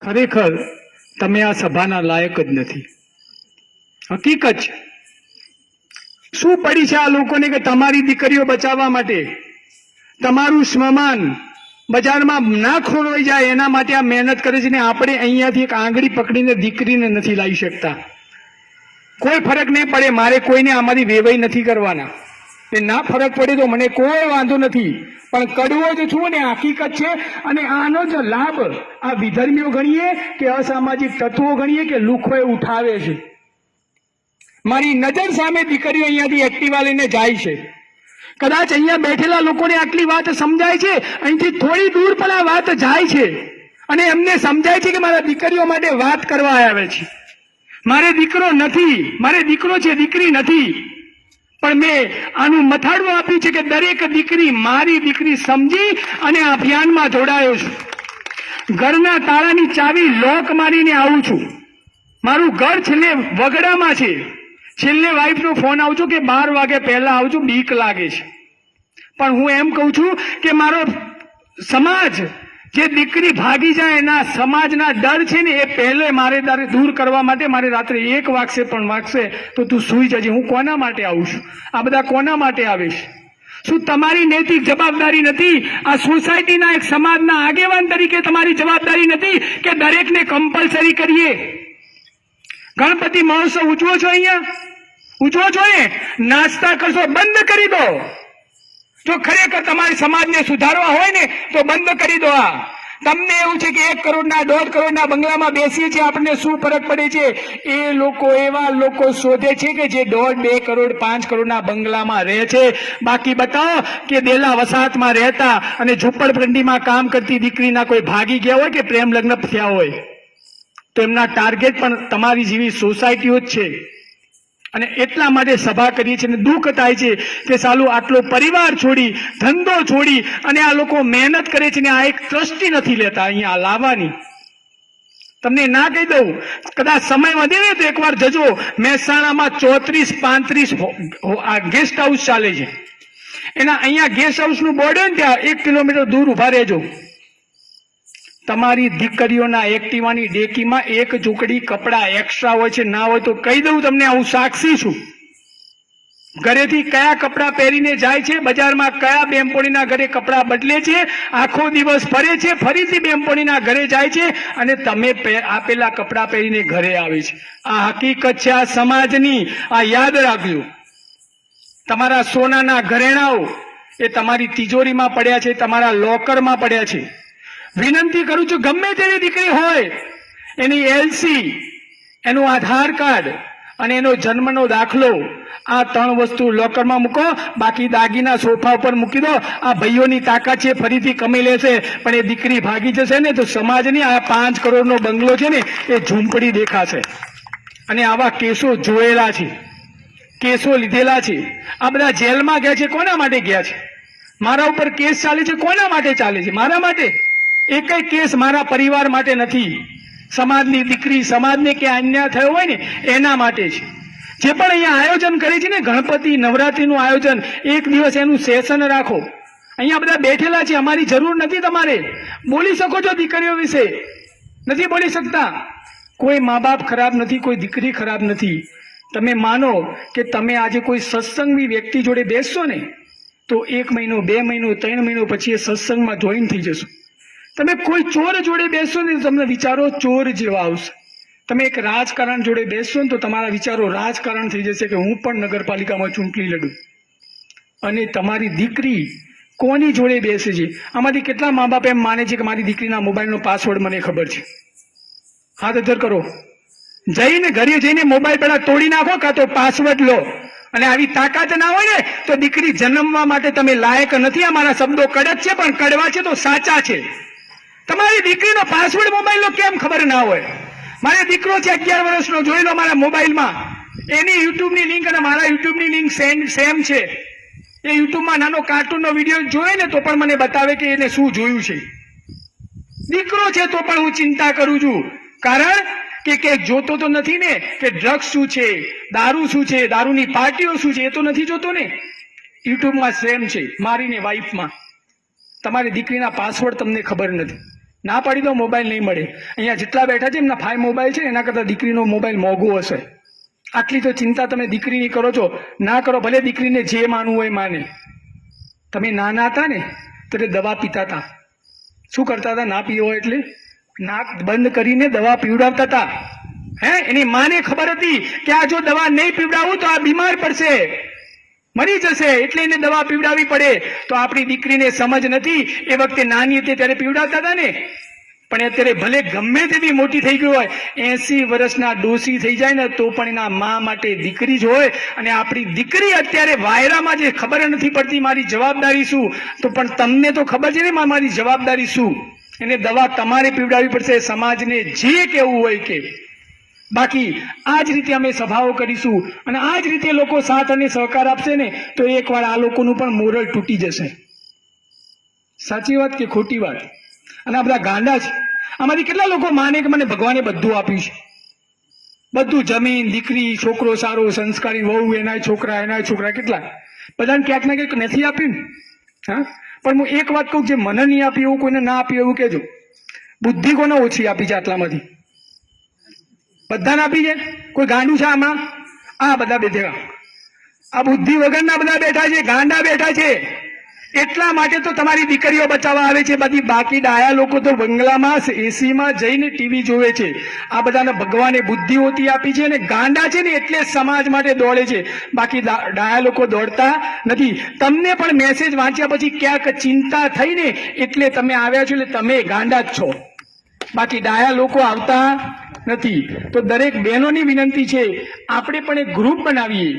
ખરેખર તમે આ સભાના લાયક જ નથી. હકીકત છે. શું પડી છે આ લોકોને કે તમારી દીકરીઓ બચાવવા માટે તમારું સ્મશાન બજારમાં ના ખોરવાઈ જાય એના માટે આ મહેનત કરે છે ને આપણે અહીંયાથી એક આંગળી પકડીને દીકરીને નથી લાવી શકતા. કોઈ ફરક નહીં પડે, મારે કોઈને આમાંથી વેવાઈ નથી કરવાના. એ ના ફરક પડે તો મને કોઈ વાંધો નથી, પણ કડવો જ છું ને હકીકત છે. અને આનો જ લાભ આ વિધર્મીઓ ગણીએ કે અસામાજિક તત્વો ગણીએ કે લુખોએ ઉઠાવે છે. મારી નજર સામે દીકરીઓ અહીંયાથી એક્ટિવા લઈને જાય છે. કદાચ અહીંયા બેઠેલા લોકોને આટલી વાત સમજાય છે, અહીંથી થોડી દૂર પણ આ વાત જાય છે અને એમને સમજાય છે કે મારા દીકરીઓ માટે વાત કરવા આવે છે. મારે દીકરો નથી, મારે દીકરો છે, દીકરી નથી. પણ મેં આનું મથાળું આપ્યું છે કે દરેક દીકરી મારી દીકરી સમજી અને આ અભિયાનમાં જોડાયો છું. ઘરના તાળાની ચાવી લોક મારીને આવું છું. મારું ઘર છેલ્લે વગડામાં છે. છેલ્લે વાઈફનો ફોન આવજો કે 12 વાગે પહેલા આવજો, બીક લાગે છે. પણ હું એમ કહું છું કે મારો સમાજ જે દીકરી ભાગી જાય એના સમાજના ડર છે ને એ પહેલે મારે દૂર કરવા માટે મારે રાત્રે 1 વાગશે પણ વાગશે તો તું સૂઈ જજે. હું કોના માટે આવું છું? આ બધા કોના માટે આવે છે? શું તમારી નૈતિક જવાબદારી નથી? આ સોસાયટીના એક સમાજના આગેવાન તરીકે તમારી જવાબદારી નથી કે દરેકને કમ્પલસરી કરીએ? ગણપતિ મહોત્સવ ઉજવો છો, અહીંયા ઉજવો છો ને, નાસ્તા કરશો બંધ કરી દો. જો ખરેખર તમારી સમાજને સુધારવા હોય ને તો બંધ કરી દો. આ તમને એવું છે કે 1 કરોડના 1.5 કરોડના બંગલામાં બેસીએ છીએ, આપણને શું ફરક પડે છે? એ લોકો એવા લોકો શોધે છે કે જે 1.5, 2 કરોડ 5 કરોડના બંગલામાં રહે છે. બાકી બતાવો કે દેલા વસાહતમાં રહેતા અને ઝૂંપડપટ્ટીમાં કામ કરતી દીકરીના કોઈ ભાગી ગયા હોય કે પ્રેમ લગ્ન થયા હોય તો એમના ટાર્ગેટ પણ તમારી જેવી સોસાયટીઓ જ છે. અને એટલા માટે સભા કરીએ છીએ. દુઃખ થાય છે કે સાલું આટલો પરિવાર છોડી, ધંધો છોડી અને આ લોકો મહેનત કરે છે ને આ એક ટ્રસ્ટી નથી લેતા અહીંયા લાવવાની. તમને ના કહી દઉં, કદાચ સમય વધે ને તો એકવાર જજો. મહેસાણામાં 34-35 આ ગેસ્ટ હાઉસ ચાલે છે. એના અહીંયા ગેસ્ટ હાઉસનું બોર્ડ હોય ને ત્યાં 1 કિલોમીટર દૂર ઉભા રહેજો. તમારી દીકરીઓના એક્ટિવાની ડેકીમાં 1 ઝૂંકડી કપડા એક્સ્ટ્રા હોય છે. ના હોય તો કહી દઉં તમને, હું સાક્ષી છું. ઘરેથી કયા કપડા પહેરીને જાય છે, બજારમાં કયા બેનપણીના ઘરે કપડા બદલે છે, આખો દિવસ ફરે છે, ફરીથી બેનપણીના ઘરે જાય છે અને તમે આપેલા કપડા પહેરીને ઘરે આવે છે. આ હકીકત છે આ સમાજની. આ યાદ રાખજો. તમારા સોનાના ઘરેણાઓ એ તમારી તિજોરીમાં પડ્યા છે, તમારા લોકરમાં પડ્યા છે. વિનંતી કરું છું, ગમે તેવી દીકરી હોય એની એલસી, એનું આધાર કાર્ડ અને એનો જન્મનો દાખલો, આ 3 વસ્તુ લોકરમાં મૂકો. બાકી દાગીના સોફા ઉપર મૂકી દો. આ ભાઈઓની તાકાત છે, ફરીથી કમાઈ લેશે. પણ એ દીકરી ભાગી જશે ને તો સમાજની આ 5 કરોડનો બંગલો છે ને એ ઝૂંપડી દેખાશે. અને આવા કેસો જોયેલા છે, કેસો લીધેલા છે. આ બધા જેલમાં ગયા છે, કોના માટે ગયા છે? મારા ઉપર કેસ ચાલે છે, કોના માટે ચાલે છે? મારા માટે. એકય કેસ મારા પરિવાર માટે નથી. સમાજની દીકરી, સમાજને કે અન્યાય થયો હોય ને એના માટે છે. જે પણ અહીંયા આયોજન કરે છે ને, ગણપતિ નવરાત્રીનું આયોજન, 1 દિવસ એનું સેશન રાખો. અહીંયા બધા બેઠેલા છે, અમારી જરૂર નથી. તમારે બોલી શકો છો દીકરીઓ વિશે, નથી બોલી શકતા. કોઈ મા બાપ ખરાબ નથી, કોઈ દીકરી ખરાબ નથી. તમે માનો કે તમે આજે કોઈ સત્સંગની વ્યક્તિ જોડે બેસશો ને તો 1 મહિનો, 2 મહિનો, 3 મહિનો પછી એ સત્સંગમાં જોઈન થઈ જશો. તમે કોઈ ચોર જોડે બેસશો ને તો તમને વિચારો ચોર જેવા આવશે. તમે એક રાજકારણ જોડે બેસશો ને તો તમારા વિચારો રાજકારણ થઈ જશે કે હું પણ નગરપાલિકામાં ચૂંટણી લડું. અને તમારી દીકરી કોની જોડે બેસે છે? આમાંથી કેટલા મા બાપ એમ માને છે કે મારી દીકરીના મોબાઈલનો પાસવર્ડ મને ખબર છે? હાથ અધર કરો. જઈને ઘરે જઈને મોબાઈલ પેલા તોડી નાખો, કાં તો પાસવર્ડ લો. અને આવી તાકાત ના હોય ને તો દીકરી જન્મવા માટે તમે લાયક નથી. અમારા શબ્દો કડક છે પણ કડવા છે તો સાચા છે. તમારી દીકરીનો પાસવર્ડ મોબાઈલનો કેમ ખબર ના હોય? મારો દીકરો છે 11 વર્ષનો, જોઈ લો મારા મોબાઈલમાં. એની યુટ્યુબની લિંક અને મારા યુટ્યુબની લિંક સેમ છે. એ યુટ્યુબમાં નાનો કાર્ટૂનનો વિડીયો જોયે ને તો પણ મને બતાવે કે એને શું જોયું છે. દીકરો છે તો પણ હું ચિંતા કરું છું. કારણ કે જોતો તો નથી ને કે ડ્રગ્સ શું છે, દારૂ શું છે, દારૂની પાર્ટીઓ શું છે, એ તો નથી જોતો ને. યુટ્યુબમાં સેમ છે મારી ને વાઈફમાં. તમારી દીકરીના પાસવર્ડ તમને ખબર નથી. ના પાડી દો, મોબાઈલ નહીં મળે. અહીંયા જેટલા બેઠા છે એમના 5 મોબાઈલ છે, એના કરતાં દીકરીનો મોબાઈલ મોંઘો હશે. આટલી તો ચિંતા તમે દીકરીની કરો છો. ના કરો, ભલે દીકરીને જે માનવું હોય માને. તમે નાના હતા ને ત્યારે દવા પીતા હતા. શું કરતા હતા? ના પીવો એટલે નાક બંધ કરીને દવા પીવડાવતા હતા. એની માને ખબર હતી કે આ જો દવા નહીં પીવડાવું તો આ બીમાર પડશે, મરી જશે, એટલે એને દવા પીવડાવવી પડે. તો આપણી દીકરીને સમજ નથી. એ વખતે નાની હતી ત્યારે પીવડાવતા હતા ને. પણ અત્યારે ભલે ગમે તેવી મોટી થઈ ગઈ હોય, 80 વર્ષના ડોસી થઈ જાય ને તો પણ એના મા માટે દીકરી જ હોય. અને આપણી દીકરી અત્યારે વાયરામાં જે ખબર નથી પડતી મારી જવાબદારી શું, તો પણ તમને તો ખબર છે ને મારી જવાબદારી શું. એને દવા તમારે પીવડાવવી પડશે, સમાજને જે કહેવું હોય કે. બાકી આ જ રીતે અમે સભાઓ કરીશું અને આ જ રીતે લોકો સાથ અને સહકાર આપશે ને તો એકવાર આ લોકોનું પણ મોરલ તૂટી જશે. સાચી વાત કે ખોટી વાત? અને આ બધા ગાંડા છે. આમાંથી કેટલા લોકો માને કે મને ભગવાને બધું આપ્યું છે, બધું, જમીન, દીકરી, છોકરો સારો, સંસ્કારી, વહુ, એના છોકરા, કેટલા બધાને ક્યાંક ને ક્યાંક નથી આપ્યું ને. હા, પણ હું એક વાત કહું, જે મને નહીં આપી એવું કોઈને ના આપ્યું એવું કહેજો. બુદ્ધિ કોને ઓછી આપી છે આટલામાંથી? બધાને આપી છે. કોઈ ગાંડું છે આમાં? આ બધા બેઠા, આ બુદ્ધિ વગરના બધા બેઠા છે, ગાંડા બેઠા છે. એટલા માટે તો તમારી દીકરીઓ બચાવવા આવે છે. બધી બાકી ડાયા લોકો તો બંગલામાં એસીમાં જઈને ટીવી જોવે છે. આ બધાને ભગવાને બુદ્ધિ ઓછી આપી છે અને ગાંડા છે ને એટલે સમાજ માટે દોડે છે. બાકી ડાયા લોકો દોડતા નથી. તમને પણ મેસેજ વાંચ્યા પછી ક્યાંક ચિંતા થઈને એટલે તમે આવ્યા છો, એટલે તમે ગાંડા જ છો. બાકી ડાયા લોકો આવતા નથી. તો દરેક બહેનોની વિનંતી છે, આપણે પણ એક ગ્રુપ બનાવીએ.